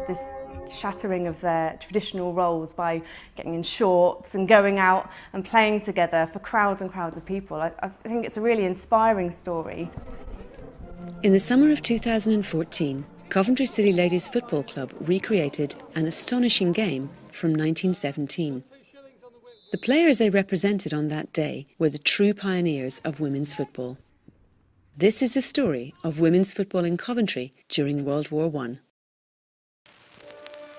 this shattering of their traditional roles by getting in shorts and going out and playing together for crowds and crowds of people. I think it's a really inspiring story. In the summer of 2014, Coventry City Ladies Football Club recreated an astonishing game from 1917. The players they represented on that day were the true pioneers of women's football. This is the story of women's football in Coventry during World War I.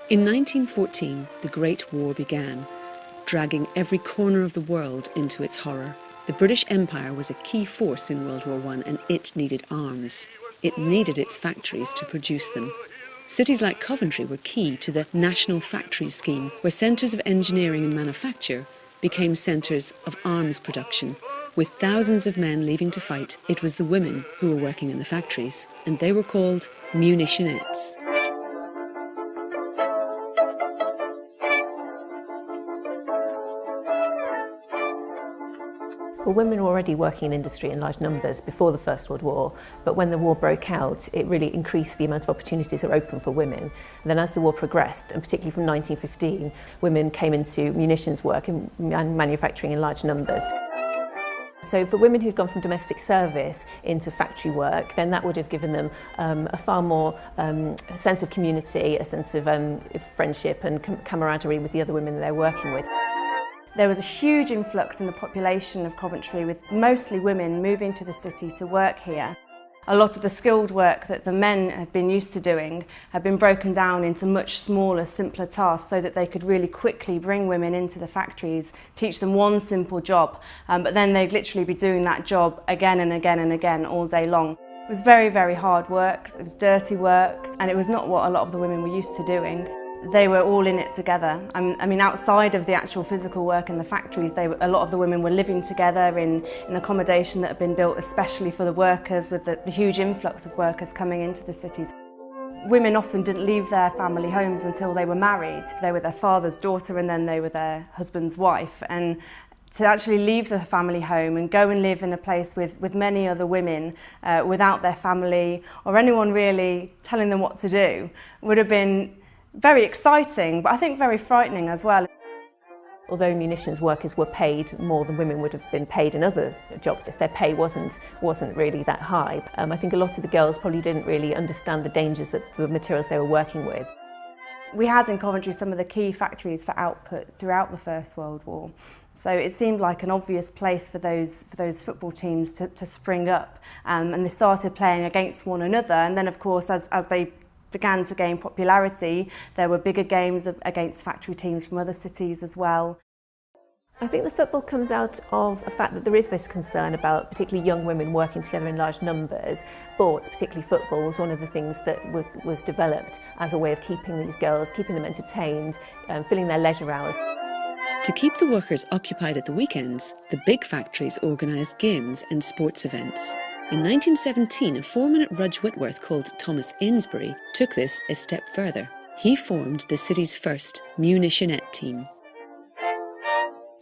In 1914, the Great War began, dragging every corner of the world into its horror. The British Empire was a key force in World War I, and it needed arms. It needed its factories to produce them. Cities like Coventry were key to the National Factories Scheme, where centres of engineering and manufacture became centres of arms production. With thousands of men leaving to fight, it was the women who were working in the factories, and they were called munitionettes. Well, women were already working in industry in large numbers before the First World War, but when the war broke out, it really increased the amount of opportunities that were open for women. And then as the war progressed, and particularly from 1915, women came into munitions work and manufacturing in large numbers. So for women who'd gone from domestic service into factory work, then that would have given them a far more sense of community, a sense of friendship and camaraderie with the other women they're working with. There was a huge influx in the population of Coventry, with mostly women moving to the city to work here. A lot of the skilled work that the men had been used to doing had been broken down into much smaller, simpler tasks so that they could really quickly bring women into the factories, teach them one simple job, but then they'd literally be doing that job again and again and again all day long. It was very, very hard work, it was dirty work, and it was not what a lot of the women were used to doing. They were all in it together. I mean, outside of the actual physical work in the factories, a lot of the women were living together in accommodation that had been built especially for the workers, with the huge influx of workers coming into the cities. Women often didn't leave their family homes until they were married. They were their father's daughter and then they were their husband's wife. And to actually leave the family home and go and live in a place with many other women without their family or anyone really telling them what to do would have been very exciting, but I think very frightening as well. Although munitions workers were paid more than women would have been paid in other jobs, their pay wasn't really that high. I think a lot of the girls probably didn't really understand the dangers of the materials they were working with. We had in Coventry some of the key factories for output throughout the First World War, so it seemed like an obvious place for those football teams to spring up, and they started playing against one another. And then, of course, as they began to gain popularity, there were bigger games against factory teams from other cities as well. I think the football comes out of the fact that there is this concern about particularly young women working together in large numbers. Sports, particularly football, was one of the things that was developed as a way of keeping these girls, keeping them entertained, filling their leisure hours. To keep the workers occupied at the weekends, the big factories organised games and sports events. In 1917, a foreman at Rudge Whitworth called Thomas Ainsbury took this a step further. He formed the city's first munitionette team.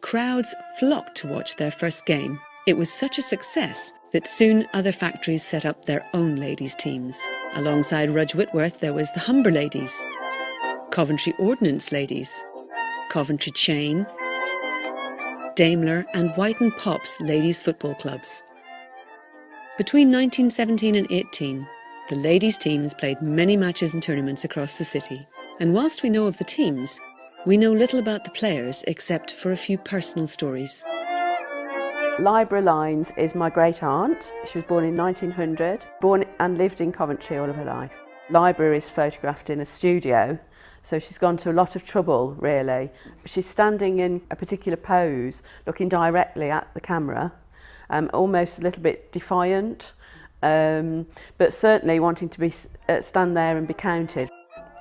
Crowds flocked to watch their first game. It was such a success that soon other factories set up their own ladies' teams. Alongside Rudge Whitworth there was the Humber Ladies, Coventry Ordnance Ladies, Coventry Chain, Daimler and White & Pop's ladies' football clubs. Between 1917 and 18, the ladies' teams played many matches and tournaments across the city. And whilst we know of the teams, we know little about the players except for a few personal stories. Libra Lines is my great-aunt. She was born in 1900, born and lived in Coventry all of her life. Libra is photographed in a studio, so she's gone to a lot of trouble, really. She's standing in a particular pose, looking directly at the camera. Almost a little bit defiant, but certainly wanting to be stand there and be counted.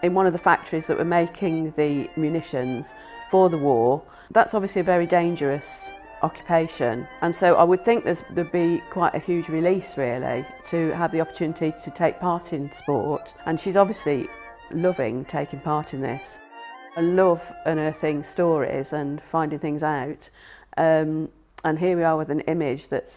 In one of the factories that were making the munitions for the war, that's obviously a very dangerous occupation, and so I would think there'd be quite a huge release really to have the opportunity to take part in sport, and she's obviously loving taking part in this. I love unearthing stories and finding things out. And here we are with an image that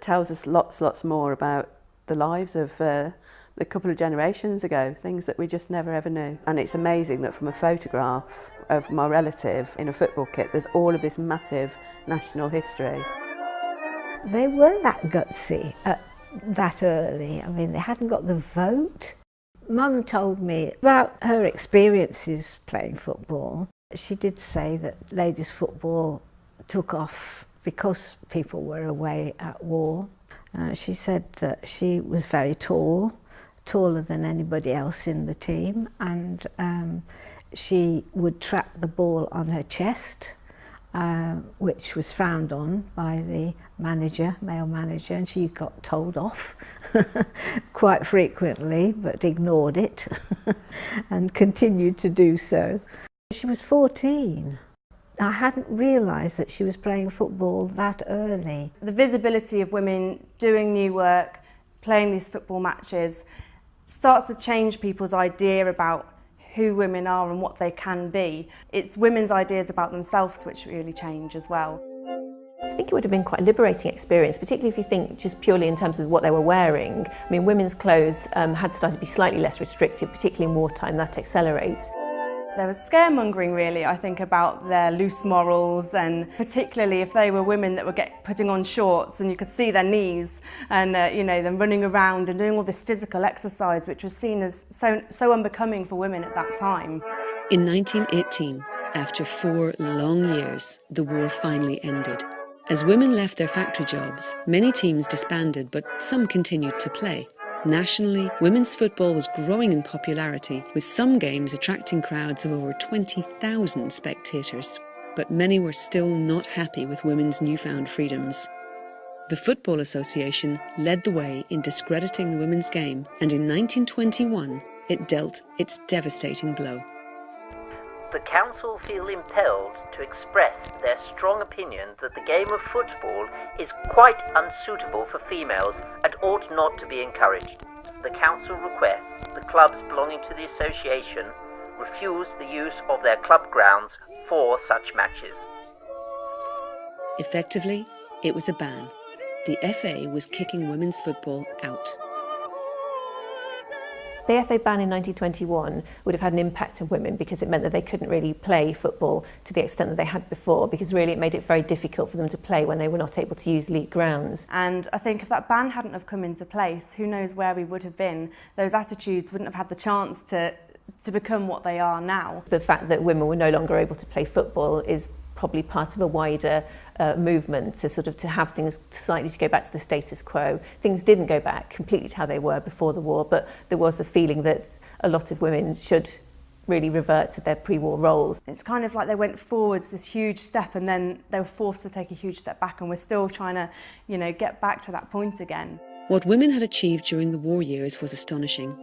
tells us lots more about the lives of the a couple of generations ago, things that we just never ever knew. And it's amazing that from a photograph of my relative in a football kit, there's all of this massive national history. They weren't that gutsy that early. I mean, they hadn't got the vote. Mum told me about her experiences playing football. She did say that ladies' football took off because people were away at war. She said that she was very tall, taller than anybody else in the team, and she would trap the ball on her chest, which was frowned on by the manager, male manager, and she got told off quite frequently, but ignored it and continued to do so. She was 14. I hadn't realised that she was playing football that early. The visibility of women doing new work, playing these football matches, starts to change people's idea about who women are and what they can be. It's women's ideas about themselves which really change as well. I think it would have been quite a liberating experience, particularly if you think just purely in terms of what they were wearing. I mean, women's clothes had started to be slightly less restrictive, particularly in wartime. That accelerates. There was scaremongering really, I think, about their loose morals, and particularly if they were women that were putting on shorts and you could see their knees, and you know, them running around and doing all this physical exercise, which was seen as so unbecoming for women at that time. In 1918, after 4 long years, the war finally ended. As women left their factory jobs, many teams disbanded, but some continued to play. Nationally, women's football was growing in popularity, with some games attracting crowds of over 20,000 spectators. But many were still not happy with women's newfound freedoms. The Football Association led the way in discrediting the women's game, and in 1921 it dealt its devastating blow. The Council feel impelled to express their strong opinion that the game of football is quite unsuitable for females and ought not to be encouraged. The Council requests the clubs belonging to the association refuse the use of their club grounds for such matches. Effectively, it was a ban. The FA was kicking women's football out. The FA ban in 1921 would have had an impact on women because it meant that they couldn't really play football to the extent that they had before, because really it made it very difficult for them to play when they were not able to use league grounds. And I think if that ban hadn't have come into place, who knows where we would have been. Those attitudes wouldn't have had the chance to become what they are now. The fact that women were no longer able to play football is probably part of a wider movement to have things slightly to go back to the status quo. Things didn't go back completely to how they were before the war, but there was the feeling that a lot of women should really revert to their pre-war roles. It's kind of like they went forwards this huge step and then they were forced to take a huge step back, and we're still trying to, you know, get back to that point again. What women had achieved during the war years was astonishing,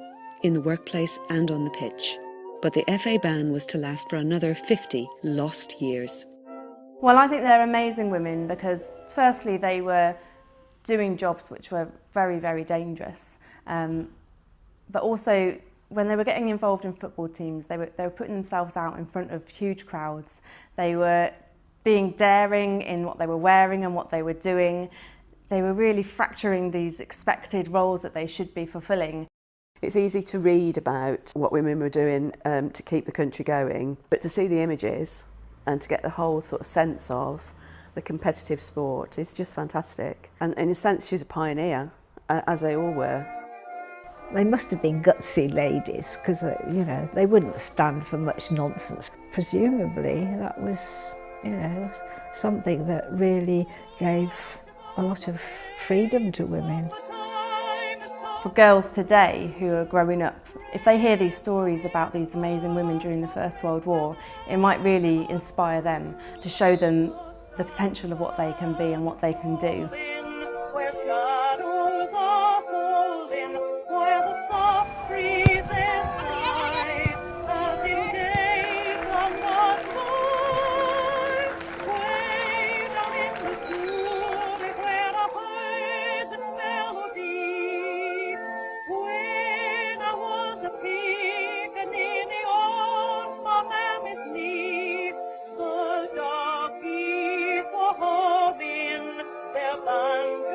in the workplace and on the pitch. But the FA ban was to last for another 50 lost years. Well, I think they're amazing women because firstly they were doing jobs which were very, very dangerous. But also when they were getting involved in football teams, they were putting themselves out in front of huge crowds. They were being daring in what they were wearing and what they were doing. They were really fracturing these expected roles that they should be fulfilling. It's easy to read about what women were doing to keep the country going, but to see the images and to get the whole sort of sense of the competitive sport is just fantastic. And in a sense, she's a pioneer, as they all were. They must have been gutsy ladies because, you know, they wouldn't stand for much nonsense. Presumably, that was, you know, something that really gave a lot of freedom to women. For girls today who are growing up, if they hear these stories about these amazing women during the First World War, it might really inspire them to show them the potential of what they can be and what they can do. Band